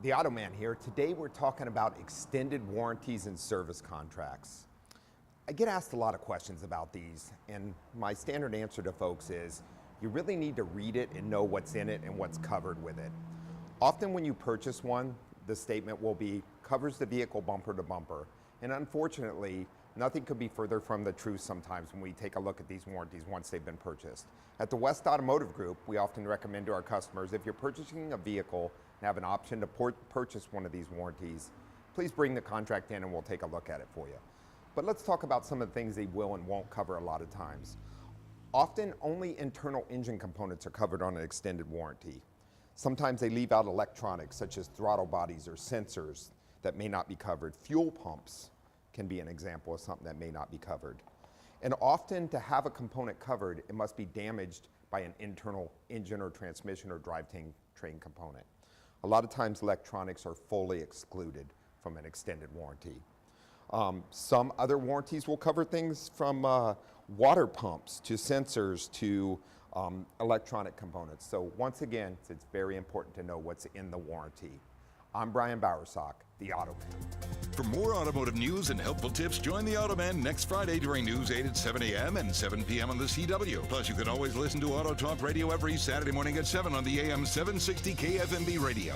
The Automan here. Today we're talking about extended warranties and service contracts. I get asked a lot of questions about these, and my standard answer to folks is you really need to read it and know what's in it and what's covered with it. Often when you purchase one, the statement will be covers the vehicle bumper to bumper, and unfortunately nothing could be further from the truth sometimes when we take a look at these warranties once they've been purchased. At the West Automotive Group, we often recommend to our customers, if you're purchasing a vehicle and have an option to purchase one of these warranties, please bring the contract in and we'll take a look at it for you. But let's talk about some of the things they will and won't cover a lot of times. Often only internal engine components are covered on an extended warranty. Sometimes they leave out electronics such as throttle bodies or sensors that may not be covered. Fuel pumps can be an example of something that may not be covered. And often to have a component covered, it must be damaged by an internal engine or transmission or drivetrain component. A lot of times electronics are fully excluded from an extended warranty. Some other warranties will cover things from water pumps to sensors to electronic components. So once again, it's very important to know what's in the warranty. I'm Brian Bowersock, the Automan. For more automotive news and helpful tips, join the Automan next Friday during News 8 at 7 a.m. and 7 p.m. on the CW. Plus, you can always listen to Auto Talk Radio every Saturday morning at 7 on the AM 760 KFMB radio.